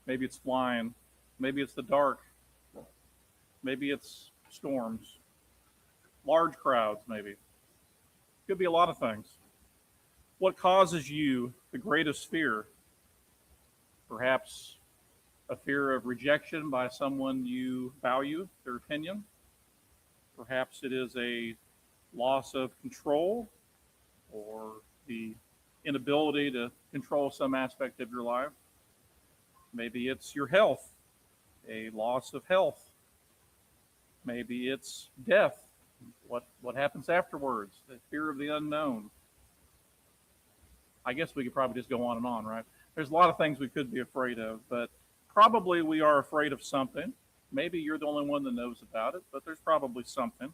Maybe it's flying. Maybe it's the dark. Maybe it's storms. Large crowds, maybe. Could be a lot of things. What causes you the greatest fear? Perhaps a fear of rejection by someone you value, their opinion. Perhaps it is a loss of control or the inability to control some aspect of your life. Maybe it's your health, a loss of health. Maybe it's death. What happens afterwards? The fear of the unknown. I guess we could probably just go on, right? There's a lot of things we could be afraid of, but probably we are afraid of something. Maybe you're the only one that knows about it, but there's probably something.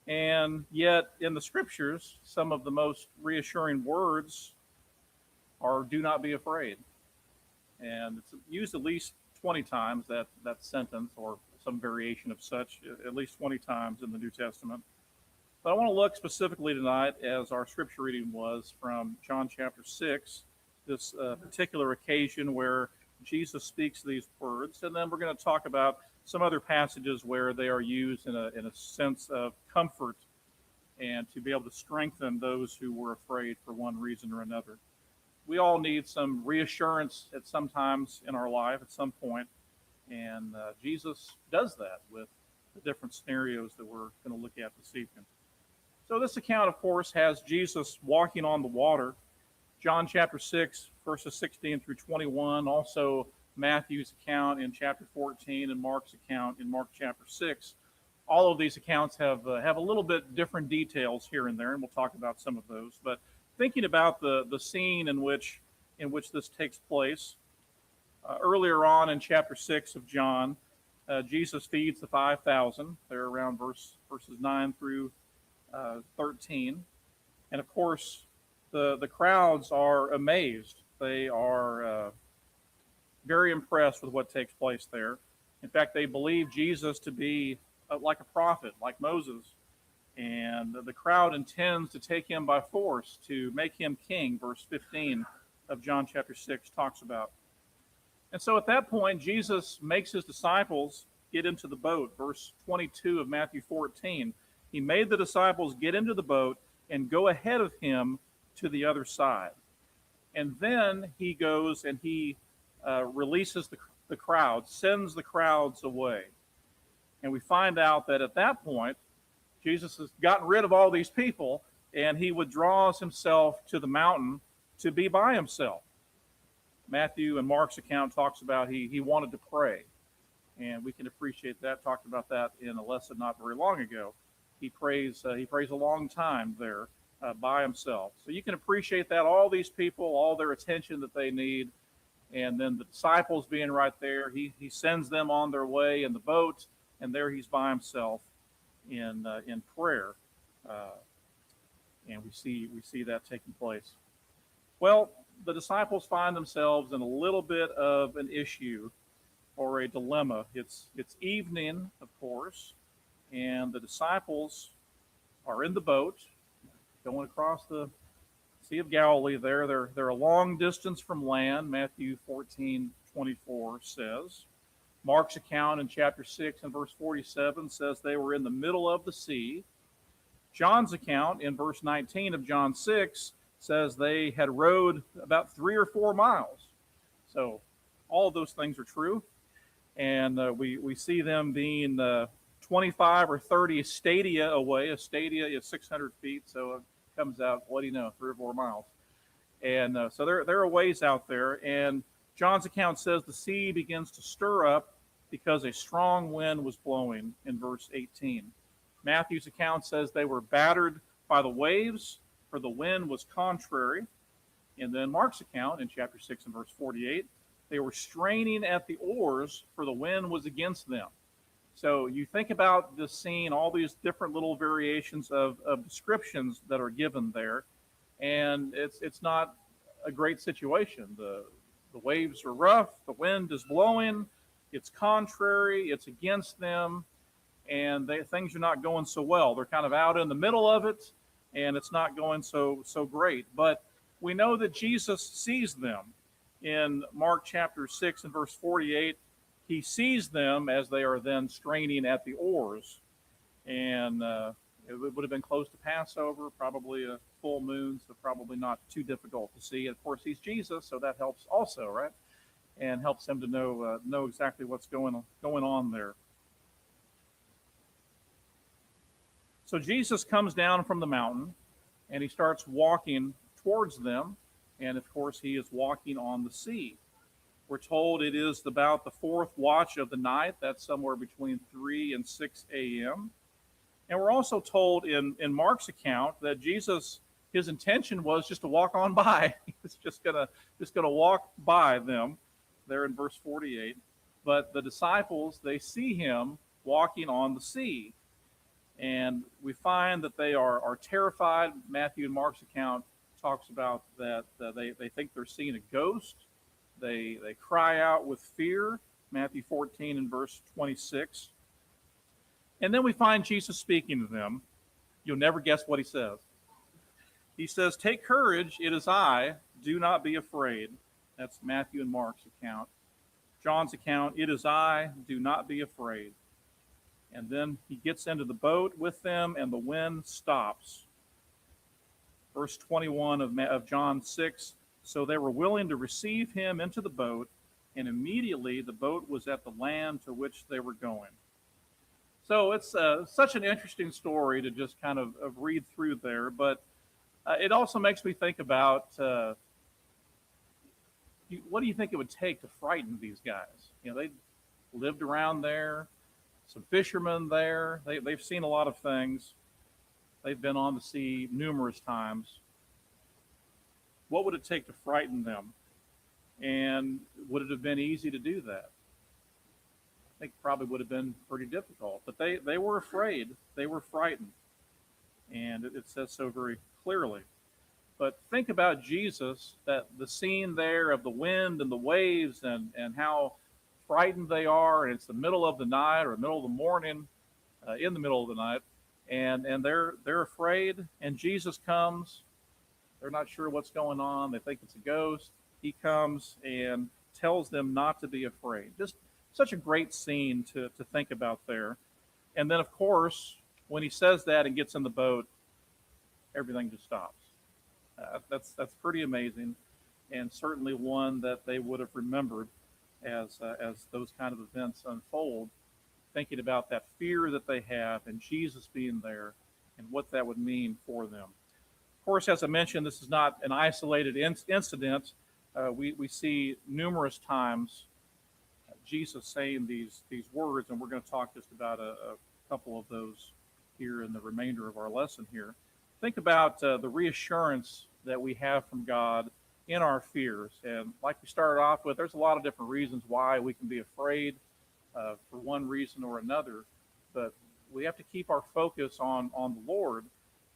And yet, in the scriptures, some of the most reassuring words are "do not be afraid." And it's used at least 20 times, that sentence, or some variation of such, at least 20 times in the New Testament. But I want to look specifically tonight, as our scripture reading was from John chapter 6, this particular occasion where Jesus speaks these words. And then we're going to talk about some other passages where they are used in a sense of comfort and to be able to strengthen those who were afraid for one reason or another. We all need some reassurance at some times in our life, at some point, and Jesus does that with the different scenarios that we're going to look at this evening. So this account, of course, has Jesus walking on the water. John chapter 6, verses 16 through 21, also Matthew's account in chapter 14 and Mark's account in Mark chapter 6. All of these accounts have a little bit different details here and there, and we'll talk about some of those. But thinking about the scene in which this takes place, earlier on in chapter 6 of John, Jesus feeds the 5,000. They're around verses 9 through 13. And of course, the crowds are amazed. They are very impressed with what takes place there. In fact, they believe Jesus to be like a prophet, like Moses. And the crowd intends to take him by force to make him king, verse 15 of John chapter 6 talks about. And so at that point, Jesus makes his disciples get into the boat, verse 22 of Matthew 14. He made the disciples get into the boat and go ahead of him to the other side. And then he goes and he releases the crowd, sends the crowds away. And we find out that at that point, Jesus has gotten rid of all these people, and he withdraws himself to the mountain to be by himself. Matthew and Mark's account talks about he wanted to pray, and we can appreciate that. Talked about that in a lesson not very long ago. He prays a long time there by himself. So you can appreciate that, all these people, all their attention that they need, and then the disciples being right there. He sends them on their way in the boat, and there he's by himself in prayer, and we see that taking place. Well, the disciples find themselves in a little bit of an issue or a dilemma. It's evening, of course, and the disciples are in the boat going across the Sea of Galilee. They're a long distance from land. Matthew 14:24 says. Mark's account in chapter 6 and verse 47 says they were in the middle of the sea. John's account in verse 19 of John 6 says they had rowed about 3 or 4 miles. So all of those things are true. And we see them being 25 or 30 stadia away. A stadia is 600 feet, so it comes out, 3 or 4 miles. And so they're a ways out there. And John's account says the sea begins to stir up because a strong wind was blowing in verse 18. Matthew's account says they were battered by the waves, for the wind was contrary. And then Mark's account in chapter 6 and verse 48, they were straining at the oars, for the wind was against them. So you think about this scene, all these different little variations of descriptions that are given there, and it's not a great situation. The waves are rough, the wind is blowing, it's contrary, it's against them, and things are not going so well. They're kind of out in the middle of it, and it's not going so great. But we know that Jesus sees them, In Mark chapter 6 and verse 48, he sees them as they are then straining at the oars. And it would have been close to Passover, probably a full moon, so probably not too difficult to see. And of course, he's Jesus, so that helps also, right? And helps him to know exactly what's going on there. So Jesus comes down from the mountain, and he starts walking towards them. And of course, he is walking on the sea. We're told it is about the fourth watch of the night. That's somewhere between 3 and 6 a.m. And we're also told in Mark's account that Jesus, his intention was just to walk on by. He was just gonna walk by them there in verse 48. But the disciples, they see him walking on the sea. And we find that they are terrified. Matthew and Mark's account talks about that they think they're seeing a ghost. They cry out with fear, Matthew 14 and verse 26. And then we find Jesus speaking to them. You'll never guess what he says. He says, "Take courage, it is I, do not be afraid." That's Matthew and Mark's account. John's account, "It is I, do not be afraid." And then he gets into the boat with them, and the wind stops. Verse 21 of John 6, "So they were willing to receive him into the boat, and immediately the boat was at the land to which they were going." So it's such an interesting story to just kind of read through there, but it also makes me think about what do you think it would take to frighten these guys? You know, they lived around there, some fishermen there. They've seen a lot of things. They've been on the sea numerous times. What would it take to frighten them? And would it have been easy to do that? I think it probably would have been pretty difficult. But they were afraid. They were frightened. And it says so very clearly. But think about Jesus, that the scene there of the wind and the waves and how frightened they are, and it's the middle of the night or the middle of the morning, in the middle of the night, and they're afraid, and Jesus comes. They're not sure what's going on. They think it's a ghost. He comes and tells them not to be afraid. Just such a great scene to think about there. And then, of course, when he says that and gets in the boat, everything just stops. That's pretty amazing, and certainly one that they would have remembered as those kind of events unfold, thinking about that fear that they have and Jesus being there and what that would mean for them. Of course, as I mentioned, this is not an isolated incident. We see numerous times Jesus saying these words, and we're going to talk just about a couple of those here in the remainder of our lesson here. Think about the reassurance that we have from God in our fears. And like we started off with, there's a lot of different reasons why we can be afraid for one reason or another. But we have to keep our focus on the Lord,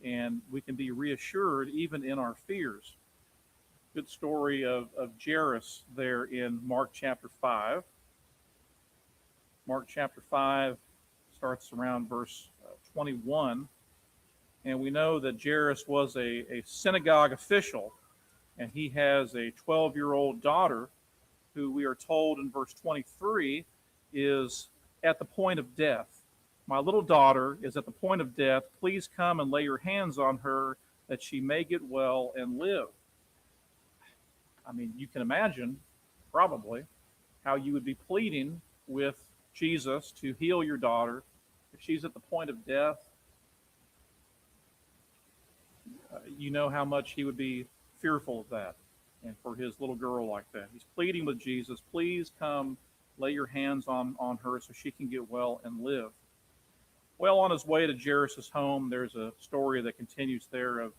and we can be reassured even in our fears. Good story of Jairus there in Mark chapter 5. Mark chapter 5 starts around verse 21. And we know that Jairus was a synagogue official, and he has a 12-year-old daughter who we are told in verse 23 is at the point of death. "My little daughter is at the point of death. Please come and lay your hands on her that she may get well and live." I mean, you can imagine probably how you would be pleading with Jesus to heal your daughter if she's at the point of death. You know how much he would be fearful of that, and for his little girl like that. He's pleading with Jesus, "Please come lay your hands on her so she can get well and live." Well, on his way to Jairus' home, there's a story that continues there of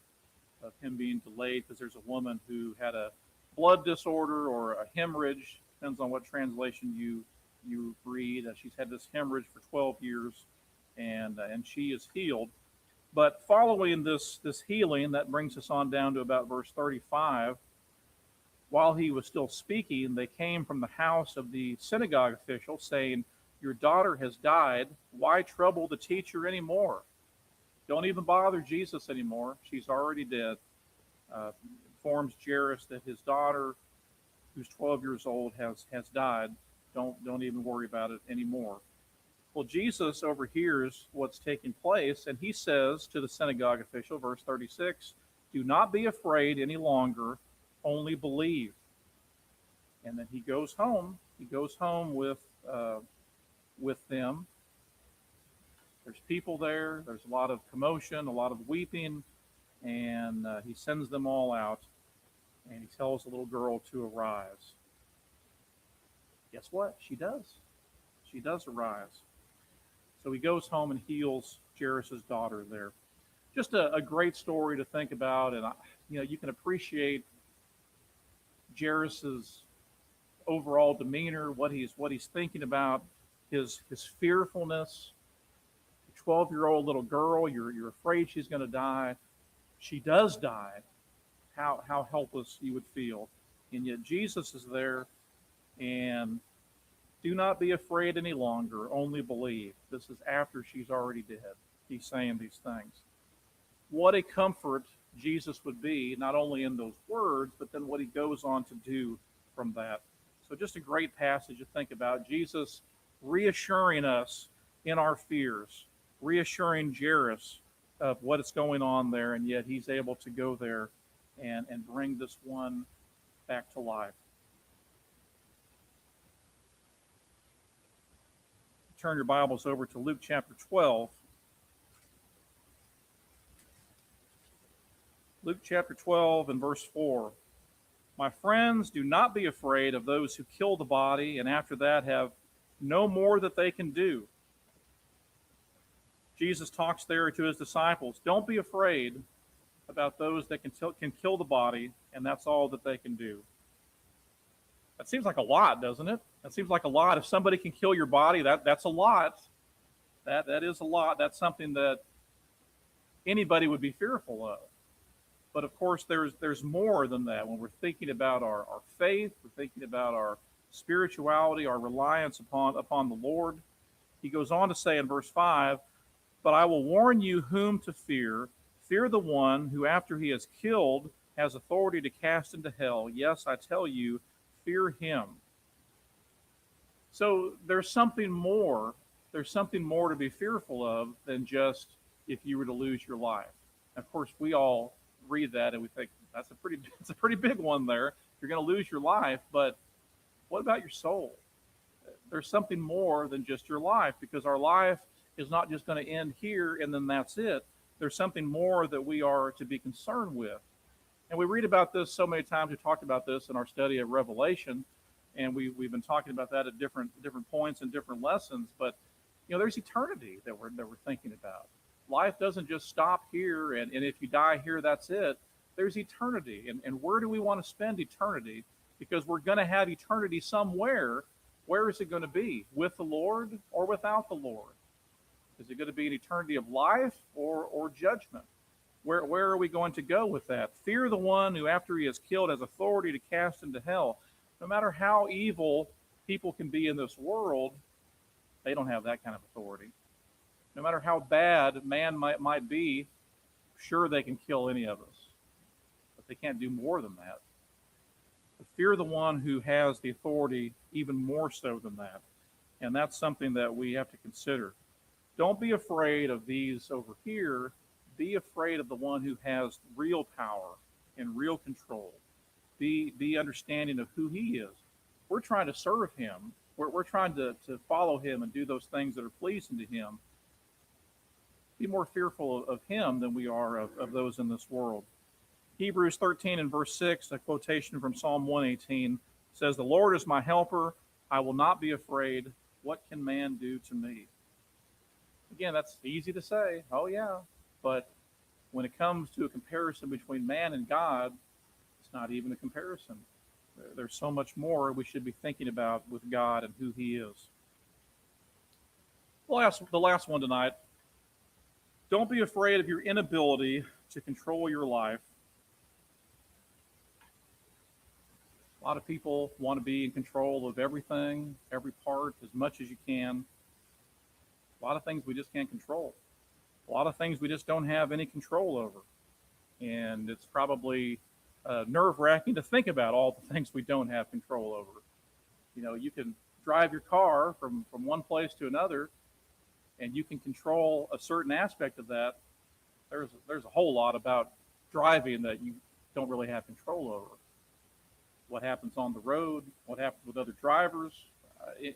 him being delayed because there's a woman who had a blood disorder or a hemorrhage, depends on what translation you read. She's had this hemorrhage for 12 years, and she is healed. But following this healing, that brings us on down to about verse 35. While he was still speaking, they came from the house of the synagogue official, saying, "Your daughter has died. Why trouble the teacher anymore? Don't even bother Jesus anymore. She's already dead." Informs Jairus that his daughter who's 12 years old has died. Don't even worry about it anymore. Well, Jesus overhears what's taking place, and he says to the synagogue official, verse 36, "Do not be afraid any longer, only believe." And then he goes home. He goes home with them. There's people there. There's a lot of commotion, a lot of weeping, and he sends them all out, and he tells the little girl to arise. Guess what? She does. She does arise. So he goes home and heals Jairus' daughter there. Just a great story to think about, and you can appreciate Jairus' overall demeanor, what he's thinking about, his fearfulness. 12-year-old little girl, you're afraid she's going to die. She does die. How helpless you would feel, and yet Jesus is there, and do not be afraid any longer, only believe. This is after she's already dead. He's saying these things. What a comfort Jesus would be, not only in those words, but then what he goes on to do from that. So just a great passage to think about. Jesus reassuring us in our fears, reassuring Jairus of what is going on there, and yet he's able to go there and bring this one back to life. Turn your Bibles over to Luke chapter 12. Luke chapter 12 and verse 4. My friends, do not be afraid of those who kill the body, and after that have no more that they can do. Jesus talks there to his disciples. Don't be afraid about those that can kill the body, and that's all that they can do. That seems like a lot, doesn't it? That seems like a lot. If somebody can kill your body, that's a lot. That is a lot. That's something that anybody would be fearful of. But of course, there's more than that. When we're thinking about our faith, we're thinking about our spirituality, our reliance upon the Lord. He goes on to say in verse 5, but I will warn you whom to fear. Fear the one who, after he has killed, has authority to cast into hell. Yes, I tell you, fear him. So there's something more. There's something more to be fearful of than just if you were to lose your life. Of course, we all read that and we think it's a pretty big one there. You're going to lose your life, but what about your soul? There's something more than just your life, because our life is not just going to end here and then that's it. There's something more that we are to be concerned with. And we read about this so many times. We talked about this in our study of Revelation, and we've been talking about that at different points and different lessons. But there's eternity that we're thinking about. Life doesn't just stop here, and if you die here, that's it. There's eternity. And where do we want to spend eternity? Because we're going to have eternity somewhere. Where is it going to be? With the Lord or without the Lord? Is it going to be an eternity of life or judgment? Where are we going to go with that? Fear the one who, after he is killed, has authority to cast into hell. No matter how evil people can be in this world, they don't have that kind of authority. No matter how bad man might be, sure, they can kill any of us, but they can't do more than that. But fear the one who has the authority even more so than that. And that's something that we have to consider. Don't be afraid of these over here. Be afraid of the one who has real power and real control. Be understanding of who he is. We're trying to serve him. We're trying to follow him and do those things that are pleasing to him. Be more fearful of him than we are of those in this world. Hebrews 13 and verse 6, a quotation from Psalm 118, says, the Lord is my helper. I will not be afraid. What can man do to me? Again, that's easy to say. Oh, yeah. But when it comes to a comparison between man and God, it's not even a comparison. There's so much more we should be thinking about with God and who he is. The last one tonight. Don't be afraid of your inability to control your life. A lot of people want to be in control of everything, every part, as much as you can. A lot of things we just can't control. A lot of things we just don't have any control over. And it's probably nerve-wracking to think about all the things we don't have control over. You can drive your car from one place to another, and you can control a certain aspect of that. There's a whole lot about driving that you don't really have control over. What happens on the road, what happens with other drivers,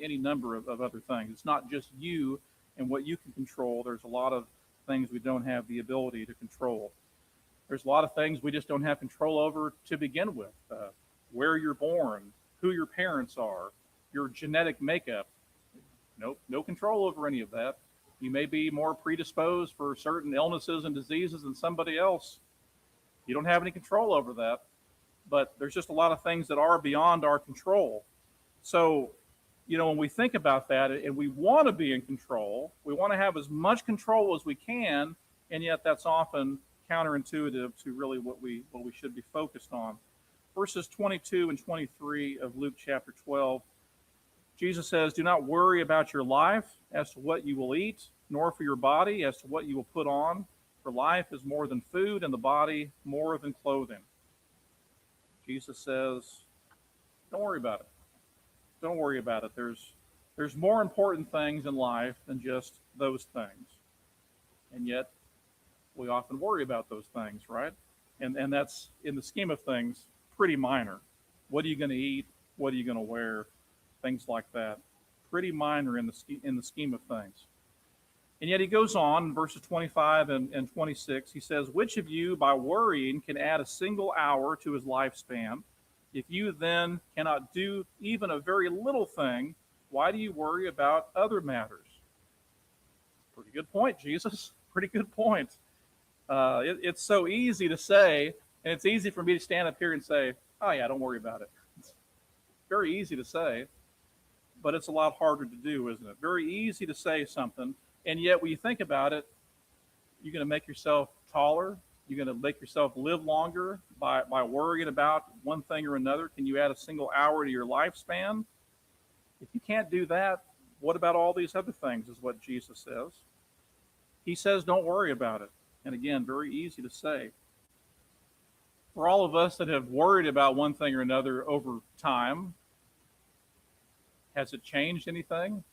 any number of other things. It's not just you and what you can control. There's a lot of things we don't have the ability to control. There's a lot of things we just don't have control over to begin with. Where you're born, who your parents are, your genetic makeup. Nope, no control over any of that. You may be more predisposed for certain illnesses and diseases than somebody else. You don't have any control over that. But there's just a lot of things that are beyond our control. So, when we think about that and we want to be in control, we want to have as much control as we can, and yet that's often counterintuitive to really what we should be focused on. Verses 22 and 23 of Luke chapter 12, Jesus says, "Do not worry about your life as to what you will eat, nor for your body as to what you will put on. For life is more than food, and the body more than clothing." Jesus says, don't worry about it. Don't worry about it. There's more important things in life than just those things. And yet, we often worry about those things, right? And that's, in the scheme of things, pretty minor. What are you going to eat? What are you going to wear? Things like that. Pretty minor in the scheme of things. And yet he goes on in verses 25 and 26. He says, "Which of you, by worrying, can add a single hour to his lifespan? If you then cannot do even a very little thing, why do you worry about other matters?" Pretty good point, Jesus. Pretty good point. It's so easy to say, and it's easy for me to stand up here and say, "Oh yeah, don't worry about it." It's very easy to say, but it's a lot harder to do, isn't it? Very easy to say something. And yet, when you think about it, you're going to make yourself taller. You're going to make yourself live longer by worrying about one thing or another. Can you add a single hour to your lifespan? If you can't do that, what about all these other things, is what Jesus says. He says, don't worry about it. And again, very easy to say. For all of us that have worried about one thing or another over time, has it changed anything?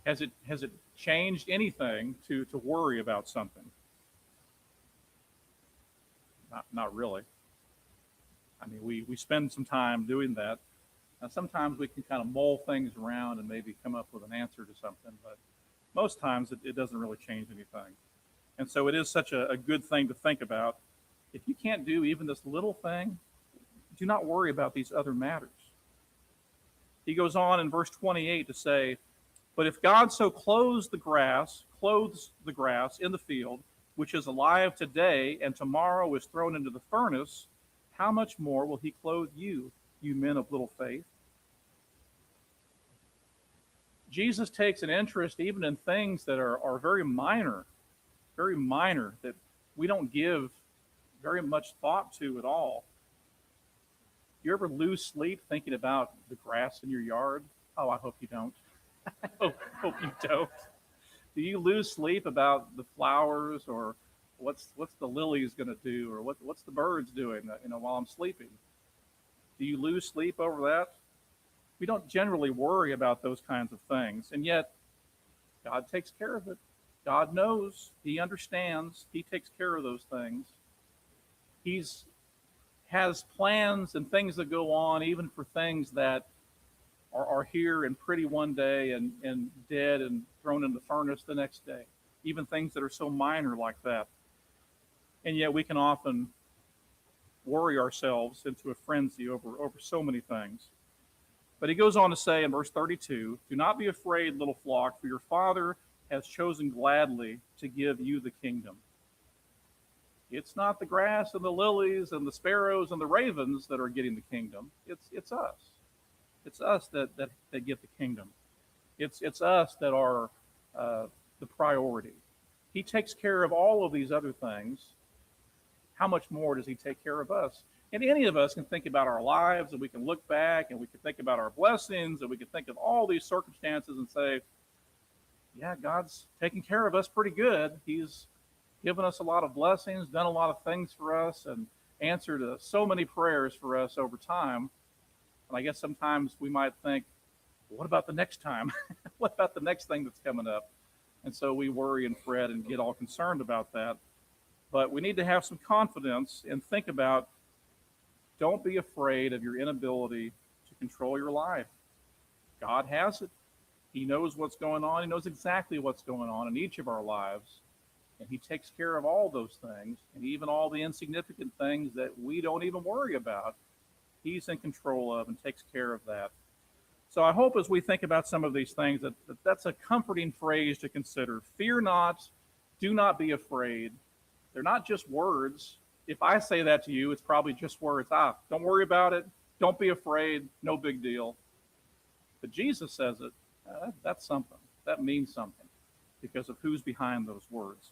Has it changed anything to worry about something? Not really. I mean, we spend some time doing that. Now, sometimes we can kind of mull things around and maybe come up with an answer to something, but most times it doesn't really change anything. And so it is such a good thing to think about. If you can't do even this little thing, do not worry about these other matters. He goes on in verse 28 to say, "But if God so clothes the grass in the field, which is alive today and tomorrow is thrown into the furnace, how much more will he clothe you, you men of little faith?" Jesus takes an interest even in things that are very minor, that we don't give very much thought to at all. You ever lose sleep thinking about the grass in your yard? Oh, I hope you don't. I hope you don't. Do you lose sleep about the flowers, or what's the lilies going to do, or what's the birds doing, while I'm sleeping? Do you lose sleep over that? We don't generally worry about those kinds of things, and yet God takes care of it. God knows. He understands. He takes care of those things. He's has plans and things that go on even for things that are here and pretty one day and dead and thrown in the furnace the next day. Even things that are so minor like that. And yet we can often worry ourselves into a frenzy over so many things. But he goes on to say in verse 32, "Do not be afraid, little flock, for your Father has chosen gladly to give you the kingdom." It's not the grass and the lilies and the sparrows and the ravens that are getting the kingdom. It's us. It's us that get the kingdom. It's us that are the priority. He takes care of all of these other things. How much more does he take care of us? And any of us can think about our lives, and we can look back, and we can think about our blessings, and we can think of all these circumstances and say, yeah, God's taking care of us pretty good. He's given us a lot of blessings, done a lot of things for us, and answer to so many prayers for us over time. And I guess sometimes we might think, what about the next time? What about the next thing that's coming up? And so we worry and fret and get all concerned about that. But we need to have some confidence and think about, don't be afraid of your inability to control your life. God has it. He knows what's going on. He knows exactly what's going on in each of our lives. And He takes care of all those things, and even all the insignificant things that we don't even worry about. He's in control of and takes care of that. So I hope as we think about some of these things that's a comforting phrase to consider. Fear not, do not be afraid. They're not just words. If I say that to you, it's probably just words. Don't worry about it. Don't be afraid. No big deal. But Jesus says it. That's something. That means something because of who's behind those words.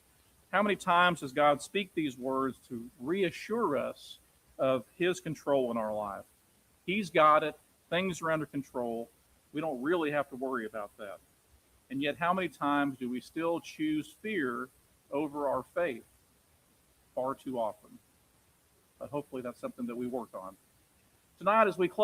How many times does God speak these words to reassure us of His control in our life? He's got it. Things are under control. We don't really have to worry about that. And yet, how many times do we still choose fear over our faith? Far too often. But hopefully that's something that we work on. Tonight, as we close,